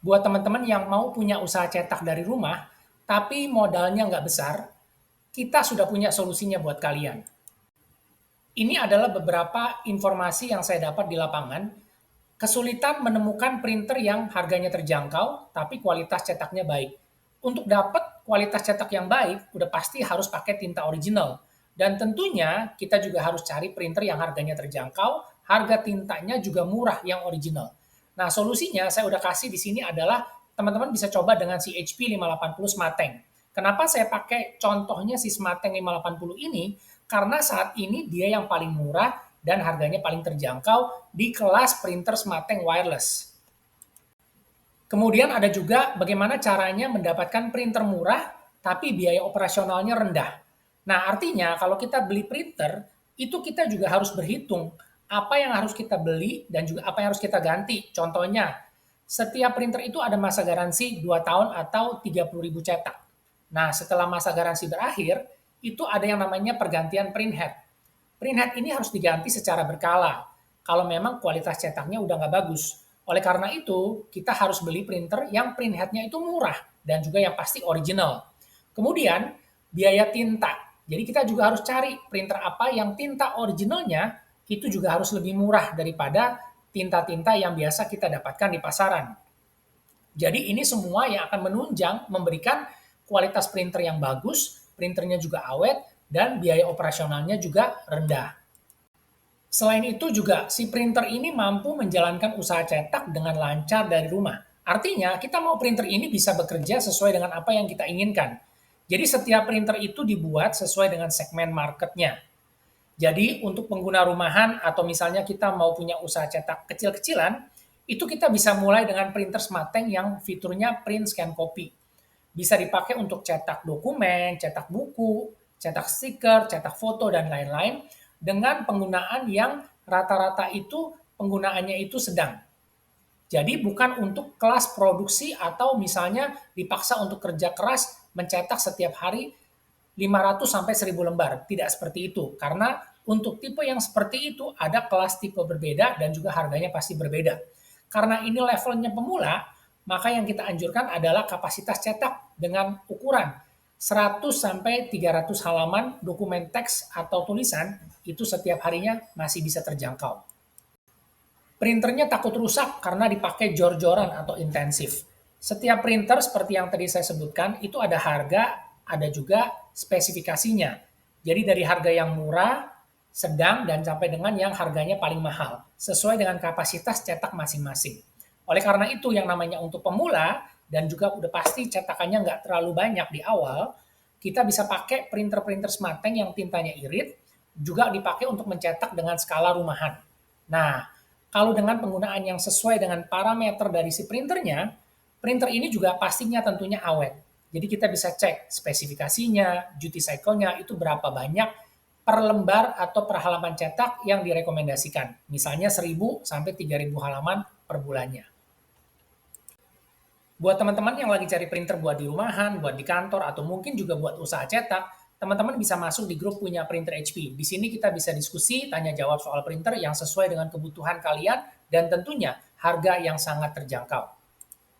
Buat teman-teman yang mau punya usaha cetak dari rumah, tapi modalnya nggak besar, kita sudah punya solusinya buat kalian. Ini adalah beberapa informasi yang saya dapat di lapangan. Kesulitan menemukan printer yang harganya terjangkau, tapi kualitas cetaknya baik. Untuk dapat kualitas cetak yang baik, udah pasti harus pakai tinta original. Dan tentunya kita juga harus cari printer yang harganya terjangkau, harga tintanya juga murah yang original. Nah, solusinya saya udah kasih di sini adalah teman-teman bisa coba dengan si HP 580 Smarteng. Kenapa saya pakai contohnya si Smarteng 580 ini? Karena saat ini dia yang paling murah dan harganya paling terjangkau di kelas printer Smarteng wireless. Kemudian ada juga bagaimana caranya mendapatkan printer murah tapi biaya operasionalnya rendah. Nah, artinya kalau kita beli printer, itu kita juga harus berhitung apa yang harus kita beli dan juga apa yang harus kita ganti. Contohnya, setiap printer itu ada masa garansi 2 tahun atau 30.000 cetak. Nah, setelah masa garansi berakhir, itu ada yang namanya pergantian printhead. Printhead ini harus diganti secara berkala kalau memang kualitas cetaknya udah nggak bagus. Oleh karena itu, kita harus beli printer yang printheadnya itu murah dan juga yang pasti original. Kemudian, biaya tinta. Jadi kita juga harus cari printer apa yang tinta originalnya itu juga harus lebih murah daripada tinta-tinta yang biasa kita dapatkan di pasaran. Jadi ini semua yang akan menunjang memberikan kualitas printer yang bagus, printernya juga awet, dan biaya operasionalnya juga rendah. Selain itu juga si printer ini mampu menjalankan usaha cetak dengan lancar dari rumah. Artinya kita mau printer ini bisa bekerja sesuai dengan apa yang kita inginkan. Jadi setiap printer itu dibuat sesuai dengan segmen marketnya. Jadi untuk pengguna rumahan atau misalnya kita mau punya usaha cetak kecil-kecilan, itu kita bisa mulai dengan printer Smarteng yang fiturnya print scan copy. Bisa dipakai untuk cetak dokumen, cetak buku, cetak stiker, cetak foto, dan lain-lain dengan penggunaan yang rata-rata itu penggunaannya itu sedang. Jadi bukan untuk kelas produksi atau misalnya dipaksa untuk kerja keras mencetak setiap hari 500 sampai 1000 lembar. Tidak seperti itu. Karena untuk tipe yang seperti itu ada kelas tipe berbeda dan juga harganya pasti berbeda. Karena ini levelnya pemula, maka yang kita anjurkan adalah kapasitas cetak dengan ukuran 100 sampai 300 halaman dokumen teks atau tulisan itu setiap harinya masih bisa terjangkau. Printernya takut rusak karena dipakai jor-joran atau intensif. Setiap printer seperti yang tadi saya sebutkan itu ada harga, ada juga spesifikasinya. Jadi dari harga yang murah, sedang, dan sampai dengan yang harganya paling mahal, sesuai dengan kapasitas cetak masing-masing. Oleh karena itu yang namanya untuk pemula, dan juga udah pasti cetakannya nggak terlalu banyak di awal, kita bisa pakai printer-printer Smarteng yang tintanya irit, juga dipakai untuk mencetak dengan skala rumahan. Nah, kalau dengan penggunaan yang sesuai dengan parameter dari si printernya, printer ini juga pastinya tentunya awet. Jadi kita bisa cek spesifikasinya, duty cycle-nya itu berapa banyak per lembar atau per halaman cetak yang direkomendasikan. Misalnya 1000 sampai 3000 halaman per bulannya. Buat teman-teman yang lagi cari printer buat di rumahan, buat di kantor, atau mungkin juga buat usaha cetak, teman-teman bisa masuk di grup punya printer HP. Di sini kita bisa diskusi, tanya jawab soal printer yang sesuai dengan kebutuhan kalian, dan tentunya harga yang sangat terjangkau.